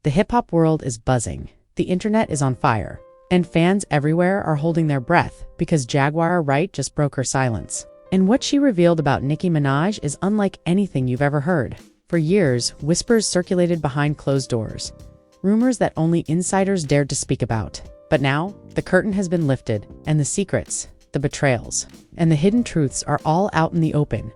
The hip-hop world is buzzing, the internet is on fire, and fans everywhere are holding their breath because Jaguar Wright just broke her silence. And what she revealed about Nicki Minaj is unlike anything you've ever heard. For years, whispers circulated behind closed doors, rumors that only insiders dared to speak about. But now, the curtain has been lifted, and the secrets, the betrayals, and the hidden truths are all out in the open.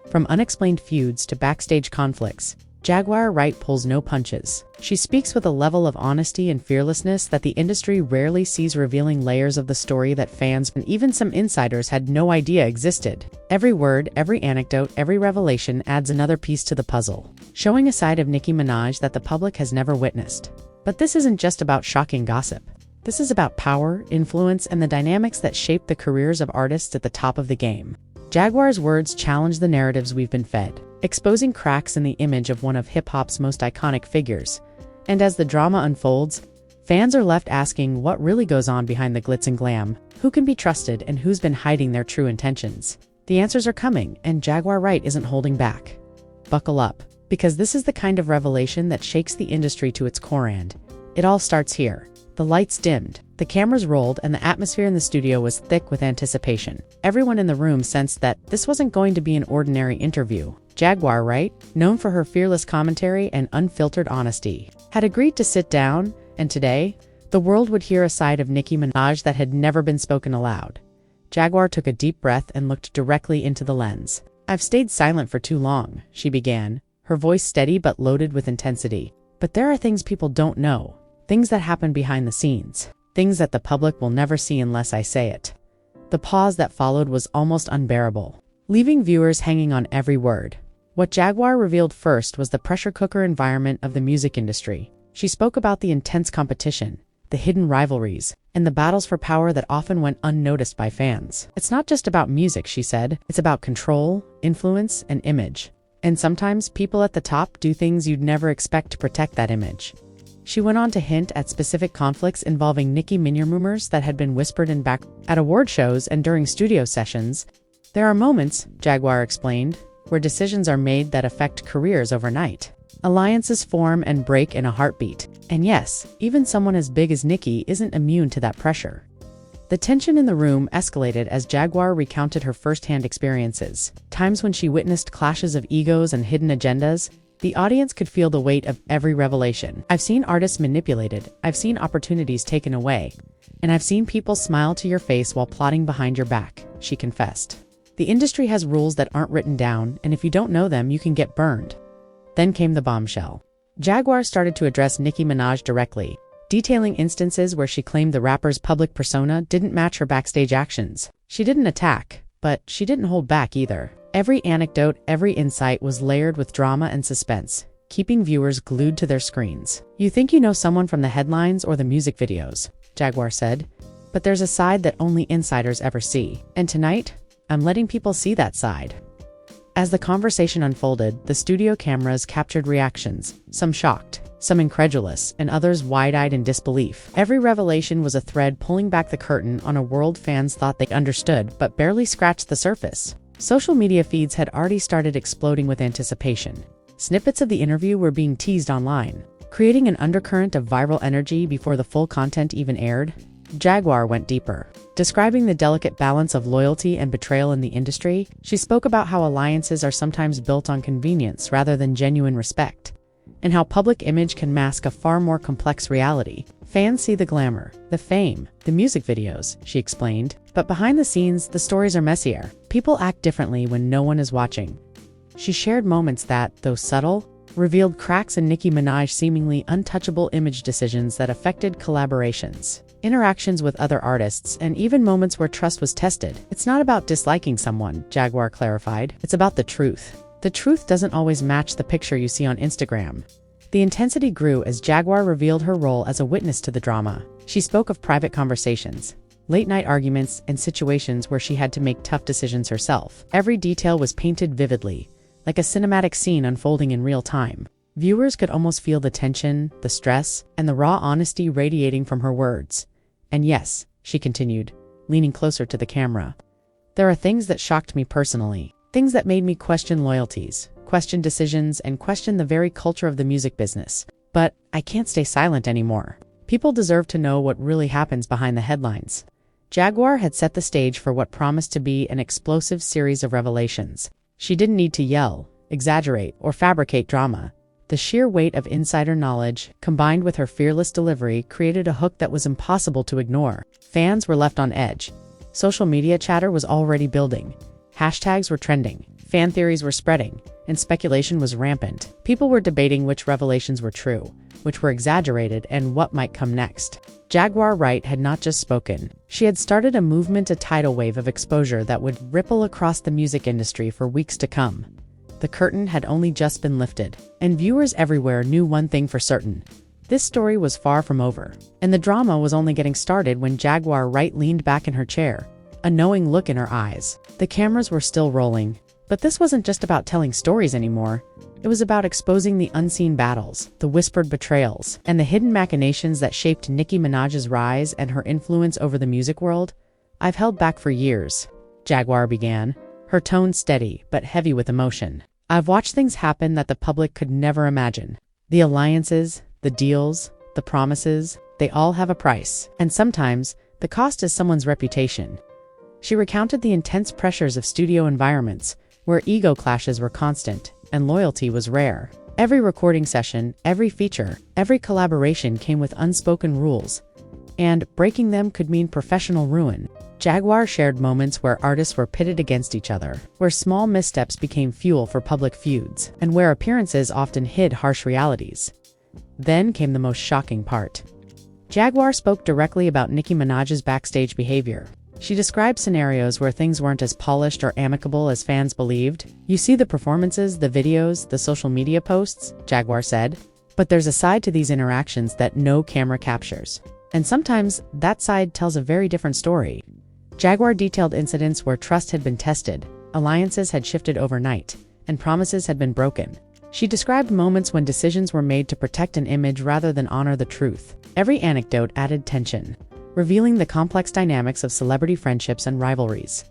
From unexplained feuds to backstage conflicts, Jaguar Wright pulls no punches. She speaks with a level of honesty and fearlessness that the industry rarely sees, revealing layers of the story that fans and even some insiders had no idea existed. Every word, every anecdote, every revelation adds another piece to the puzzle, showing a side of Nicki Minaj that the public has never witnessed. But this isn't just about shocking gossip. This is about power, influence, and the dynamics that shape the careers of artists at the top of the game. Jaguar's words challenge the narratives we've been fed, exposing cracks in the image of one of hip-hop's most iconic figures. And as the drama unfolds, fans are left asking what really goes on behind the glitz and glam, who can be trusted and who's been hiding their true intentions. The answers are coming, and Jaguar Wright isn't holding back. Buckle up, because this is the kind of revelation that shakes the industry to its core, and it all starts here. The lights dimmed, the cameras rolled, and the atmosphere in the studio was thick with anticipation. Everyone in the room sensed that this wasn't going to be an ordinary interview. Jaguar Wright, known for her fearless commentary and unfiltered honesty, had agreed to sit down, and today, the world would hear a side of Nicki Minaj that had never been spoken aloud. Jaguar took a deep breath and looked directly into the lens. "I've stayed silent for too long," she began, her voice steady but loaded with intensity. "But there are things people don't know. Things that happen behind the scenes. Things that the public will never see unless I say it." The pause that followed was almost unbearable, leaving viewers hanging on every word. What Jaguar revealed first was the pressure cooker environment of the music industry. She spoke about the intense competition, the hidden rivalries, and the battles for power that often went unnoticed by fans. "It's not just about music," she said. "It's about control, influence, and image. And sometimes people at the top do things you'd never expect to protect that image." She went on to hint at specific conflicts involving Nicki Minaj rumors that had been whispered in back at award shows and during studio sessions. "There are moments," Jaguar explained, "where decisions are made that affect careers overnight. Alliances form and break in a heartbeat. And yes, even someone as big as Nicki isn't immune to that pressure." The tension in the room escalated as Jaguar recounted her first-hand experiences, times when she witnessed clashes of egos and hidden agendas. The audience could feel the weight of every revelation. "I've seen artists manipulated, I've seen opportunities taken away, and I've seen people smile to your face while plotting behind your back," she confessed. "The industry has rules that aren't written down, and if you don't know them, you can get burned." Then came the bombshell. Jaguar started to address Nicki Minaj directly, detailing instances where she claimed the rapper's public persona didn't match her backstage actions. She didn't attack, but she didn't hold back either. Every anecdote, every insight was layered with drama and suspense, keeping viewers glued to their screens. "You think you know someone from the headlines or the music videos," Jaguar said, "but there's a side that only insiders ever see. And tonight, I'm letting people see that side." As the conversation unfolded, the studio cameras captured reactions, some shocked, some incredulous, and others wide-eyed in disbelief. Every revelation was a thread pulling back the curtain on a world fans thought they understood but barely scratched the surface. Social media feeds had already started exploding with anticipation. Snippets of the interview were being teased online, creating an undercurrent of viral energy before the full content even aired. Jaguar went deeper. Describing the delicate balance of loyalty and betrayal in the industry, she spoke about how alliances are sometimes built on convenience rather than genuine respect, and how public image can mask a far more complex reality. "Fans see the glamour, the fame, the music videos," she explained, "but behind the scenes, the stories are messier. People act differently when no one is watching." She shared moments that, though subtle, revealed cracks in Nicki Minaj's seemingly untouchable image decisions that affected collaborations, interactions with other artists, and even moments where trust was tested. "It's not about disliking someone," Jaguar clarified. "It's about the truth. The truth doesn't always match the picture you see on Instagram." The intensity grew as Jaguar revealed her role as a witness to the drama. She spoke of private conversations, late-night arguments, and situations where she had to make tough decisions herself. Every detail was painted vividly, like a cinematic scene unfolding in real time. Viewers could almost feel the tension, the stress, and the raw honesty radiating from her words. "And yes," she continued, leaning closer to the camera, "there are things that shocked me personally. Things that made me question loyalties, question decisions, and question the very culture of the music business. But I can't stay silent anymore. People deserve to know what really happens behind the headlines. Jaguar had set the stage for what promised to be an explosive series of revelations. She didn't need to yell, exaggerate, or fabricate drama. The sheer weight of insider knowledge, combined with her fearless delivery, created a hook that was impossible to ignore. Fans were left on edge. Social media chatter was already building. Hashtags were trending, fan theories were spreading, and speculation was rampant. People were debating which revelations were true, which were exaggerated, and what might come next. Jaguar Wright had not just spoken. She had started a movement, a tidal wave of exposure that would ripple across the music industry for weeks to come. The curtain had only just been lifted, and viewers everywhere knew one thing for certain. This story was far from over, and the drama was only getting started when Jaguar Wright leaned back in her chair, a knowing look in her eyes. The cameras were still rolling, but this wasn't just about telling stories anymore. It was about exposing the unseen battles, the whispered betrayals, and the hidden machinations that shaped Nicki Minaj's rise and her influence over the music world. "I've held back for years," Jaguar began, her tone steady but heavy with emotion. "I've watched things happen that the public could never imagine. The alliances, the deals, the promises, they all have a price. And sometimes, the cost is someone's reputation." She recounted the intense pressures of studio environments, where ego clashes were constant, and loyalty was rare. Every recording session, every feature, every collaboration came with unspoken rules, and breaking them could mean professional ruin. Jaguar shared moments where artists were pitted against each other, where small missteps became fuel for public feuds, and where appearances often hid harsh realities. Then came the most shocking part. Jaguar spoke directly about Nicki Minaj's backstage behavior. She described scenarios where things weren't as polished or amicable as fans believed. "You see the performances, the videos, the social media posts," Jaguar said. "But there's a side to these interactions that no camera captures. And sometimes that side tells a very different story." Jaguar detailed incidents where trust had been tested, alliances had shifted overnight, and promises had been broken. She described moments when decisions were made to protect an image rather than honor the truth. Every anecdote added tension, revealing the complex dynamics of celebrity friendships and rivalries.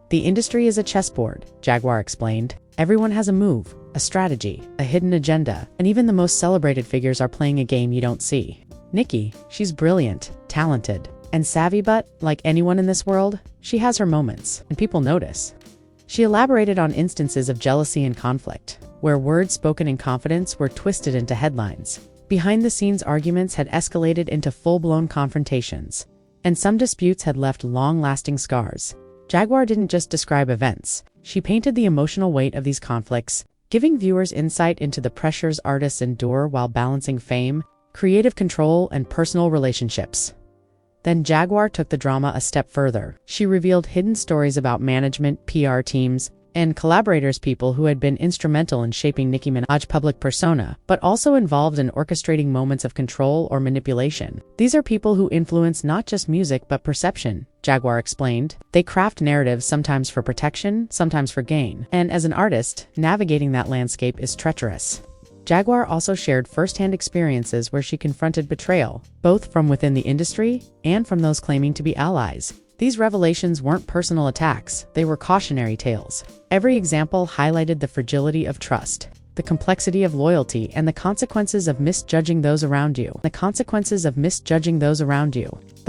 "The industry is a chessboard," Jaguar explained. "Everyone has a move, a strategy, a hidden agenda, and even the most celebrated figures are playing a game you don't see. Nicki, she's brilliant, talented, and savvy, but, like anyone in this world, she has her moments, and people notice." She elaborated on instances of jealousy and conflict, where words spoken in confidence were twisted into headlines. Behind-the-scenes arguments had escalated into full-blown confrontations, and some disputes had left long-lasting scars. Jaguar didn't just describe events. She painted the emotional weight of these conflicts, giving viewers insight into the pressures artists endure while balancing fame, creative control, and personal relationships. Then Jaguar took the drama a step further. She revealed hidden stories about management, PR teams, and collaborators, people who had been instrumental in shaping Nicki Minaj's public persona, but also involved in orchestrating moments of control or manipulation. "These are people who influence not just music but perception," Jaguar explained. "They craft narratives, sometimes for protection, sometimes for gain. And as an artist, navigating that landscape is treacherous." Jaguar also shared firsthand experiences where she confronted betrayal, both from within the industry and from those claiming to be allies. These revelations weren't personal attacks, they were cautionary tales. Every example highlighted the fragility of trust, the complexity of loyalty, and the consequences of misjudging those around you. The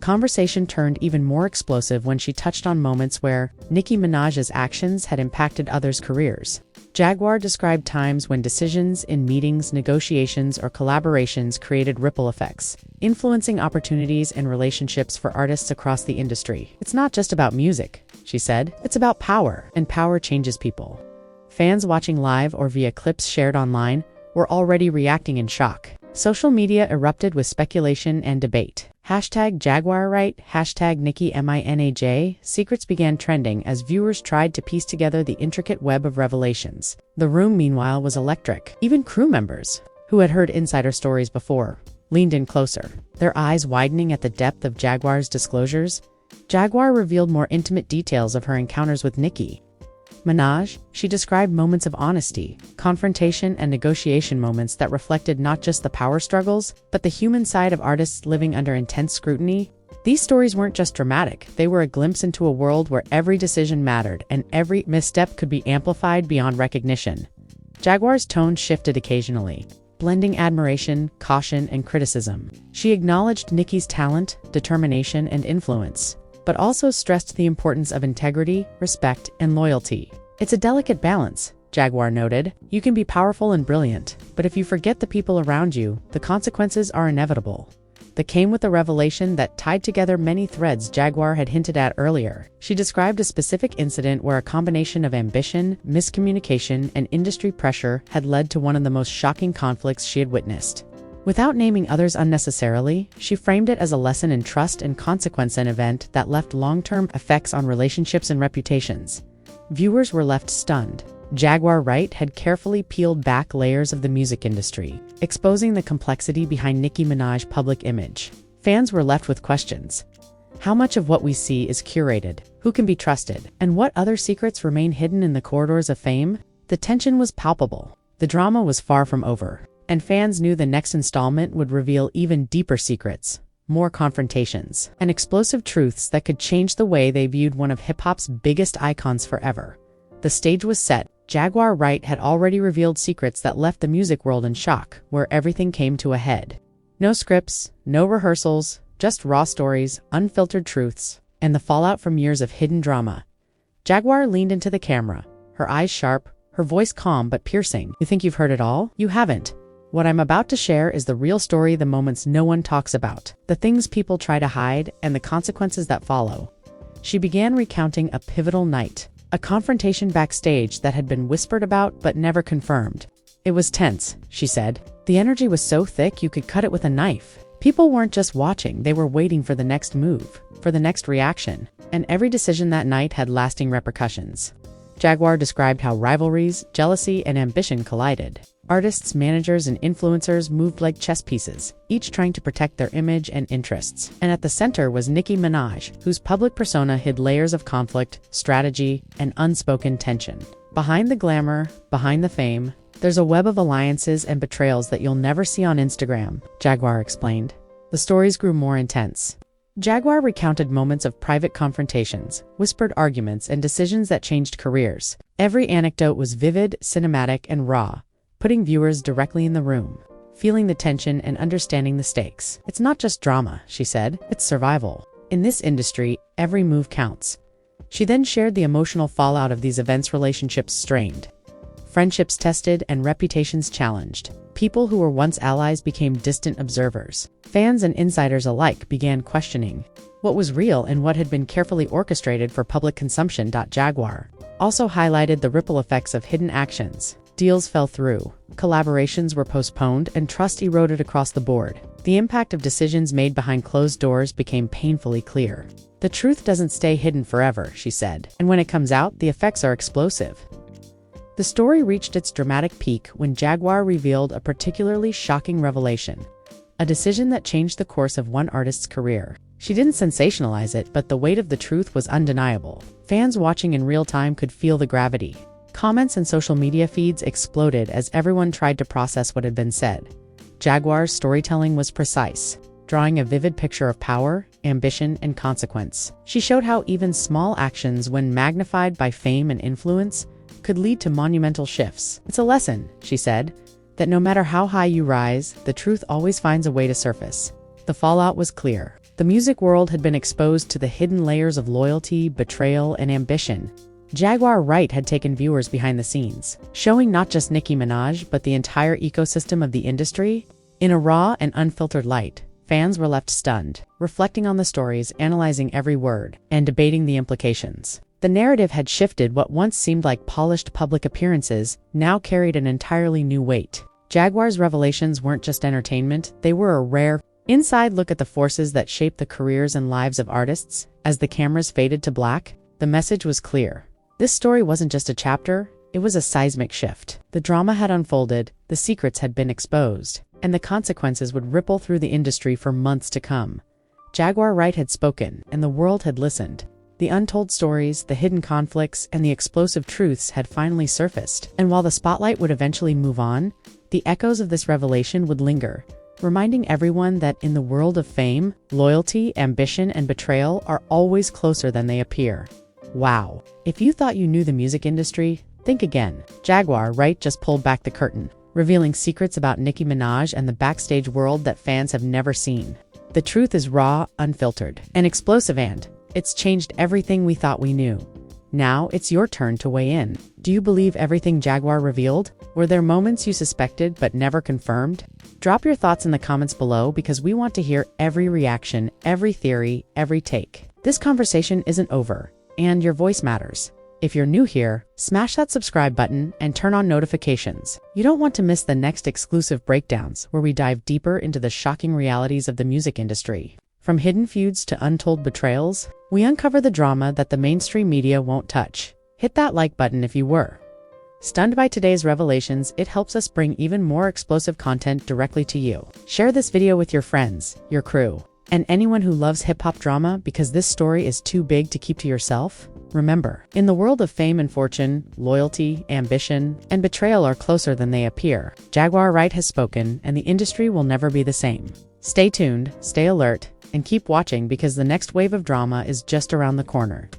conversation turned even more explosive when she touched on moments where Nicki Minaj's actions had impacted others' careers. Jaguar described times when decisions in meetings, negotiations, or collaborations created ripple effects, influencing opportunities and relationships for artists across the industry. "It's not just about music," she said. "It's about power, and power changes people." Fans watching live or via clips shared online were already reacting in shock. Social media erupted with speculation and debate. #Jaguar Wright, #Nicki Minaj. Secrets began trending as viewers tried to piece together the intricate web of revelations. The room, meanwhile, was electric. Even crew members, who had heard insider stories before, leaned in closer, their eyes widening at the depth of Jaguar's disclosures. Jaguar revealed more intimate details of her encounters with Nicki Minaj. She described moments of honesty, confrontation, and negotiation, moments that reflected not just the power struggles, but the human side of artists living under intense scrutiny. These stories weren't just dramatic, they were a glimpse into a world where every decision mattered and every misstep could be amplified beyond recognition. Jaguar's tone shifted occasionally, blending admiration, caution, and criticism. She acknowledged Nicki's talent, determination, and influence, but also stressed the importance of integrity, respect, and loyalty. "It's a delicate balance," Jaguar noted. "You can be powerful and brilliant, but if you forget the people around you, the consequences are inevitable." That came with a revelation that tied together many threads Jaguar had hinted at earlier. She described a specific incident where a combination of ambition, miscommunication, and industry pressure had led to one of the most shocking conflicts she had witnessed. Without naming others unnecessarily, she framed it as a lesson in trust and consequence, an event that left long-term effects on relationships and reputations. Viewers were left stunned. Jaguar Wright had carefully peeled back layers of the music industry, exposing the complexity behind Nicki Minaj's public image. Fans were left with questions. How much of what we see is curated? Who can be trusted? And what other secrets remain hidden in the corridors of fame? The tension was palpable. The drama was far from over, and fans knew the next installment would reveal even deeper secrets, more confrontations, and explosive truths that could change the way they viewed one of hip-hop's biggest icons forever. The stage was set. Jaguar Wright had already revealed secrets that left the music world in shock, where everything came to a head. No scripts, no rehearsals, just raw stories, unfiltered truths, and the fallout from years of hidden drama. Jaguar leaned into the camera, her eyes sharp, her voice calm but piercing. "You think you've heard it all? You haven't. What I'm about to share is the real story, the moments no one talks about, the things people try to hide, and the consequences that follow." She began recounting a pivotal night. A confrontation backstage that had been whispered about but never confirmed. "It was tense," she said. "The energy was so thick you could cut it with a knife. People weren't just watching, they were waiting for the next move, for the next reaction, and every decision that night had lasting repercussions." Jaguar described how rivalries, jealousy, and ambition collided. Artists, managers, and influencers moved like chess pieces, each trying to protect their image and interests. And at the center was Nicki Minaj, whose public persona hid layers of conflict, strategy, and unspoken tension. Behind the glamour, behind the fame, there's a web of alliances and betrayals that you'll never see on Instagram, Jaguar explained. The stories grew more intense. Jaguar recounted moments of private confrontations, whispered arguments, and decisions that changed careers. Every anecdote was vivid, cinematic, and raw, putting viewers directly in the room, feeling the tension and understanding the stakes. "It's not just drama," she said, "it's survival. In this industry, every move counts." She then shared the emotional fallout of these events: relationships strained, friendships tested, and reputations challenged. People who were once allies became distant observers. Fans and insiders alike began questioning what was real and what had been carefully orchestrated for public consumption. Jaguar also highlighted the ripple effects of hidden actions. Deals fell through, collaborations were postponed, and trust eroded across the board. The impact of decisions made behind closed doors became painfully clear. "The truth doesn't stay hidden forever," she said, "and when it comes out, the effects are explosive." The story reached its dramatic peak when Jaguar revealed a particularly shocking revelation, a decision that changed the course of one artist's career. She didn't sensationalize it, but the weight of the truth was undeniable. Fans watching in real time could feel the gravity. Comments and social media feeds exploded as everyone tried to process what had been said. Jaguar's storytelling was precise, drawing a vivid picture of power, ambition, and consequence. She showed how even small actions, when magnified by fame and influence, could lead to monumental shifts. "It's a lesson," she said, "that no matter how high you rise, the truth always finds a way to surface." The fallout was clear. The music world had been exposed to the hidden layers of loyalty, betrayal, and ambition. Jaguar Wright had taken viewers behind the scenes, showing not just Nicki Minaj but the entire ecosystem of the industry. In a raw and unfiltered light, fans were left stunned, reflecting on the stories, analyzing every word, and debating the implications. The narrative had shifted. What once seemed like polished public appearances now carried an entirely new weight. Jaguar's revelations weren't just entertainment, they were a rare, inside look at the forces that shaped the careers and lives of artists. As the cameras faded to black, the message was clear. This story wasn't just a chapter, it was a seismic shift. The drama had unfolded, the secrets had been exposed, and the consequences would ripple through the industry for months to come. Jaguar Wright had spoken, and the world had listened. The untold stories, the hidden conflicts, and the explosive truths had finally surfaced. And while the spotlight would eventually move on, the echoes of this revelation would linger, reminding everyone that in the world of fame, loyalty, ambition, and betrayal are always closer than they appear. Wow. If you thought you knew the music industry, think again. Jaguar Wright just pulled back the curtain, revealing secrets about Nicki Minaj and the backstage world that fans have never seen. The truth is raw, unfiltered, and explosive, and it's changed everything we thought we knew. Now it's your turn to weigh in. Do you believe everything Jaguar revealed? Were there moments you suspected but never confirmed? Drop your thoughts in the comments below because we want to hear every reaction, every theory, every take. This conversation isn't over, and your voice matters. If you're new here, smash that subscribe button and turn on notifications. You don't want to miss the next exclusive breakdowns where we dive deeper into the shocking realities of the music industry. From hidden feuds to untold betrayals, we uncover the drama that the mainstream media won't touch. Hit that like button if you were stunned by today's revelations. It helps us bring even more explosive content directly to you. Share this video with your friends, your crew, and anyone who loves hip-hop drama, because this story is too big to keep to yourself. Remember, in the world of fame and fortune, loyalty, ambition, and betrayal are closer than they appear. Jaguar Wright has spoken, and the industry will never be the same. Stay tuned, stay alert, and keep watching, because the next wave of drama is just around the corner.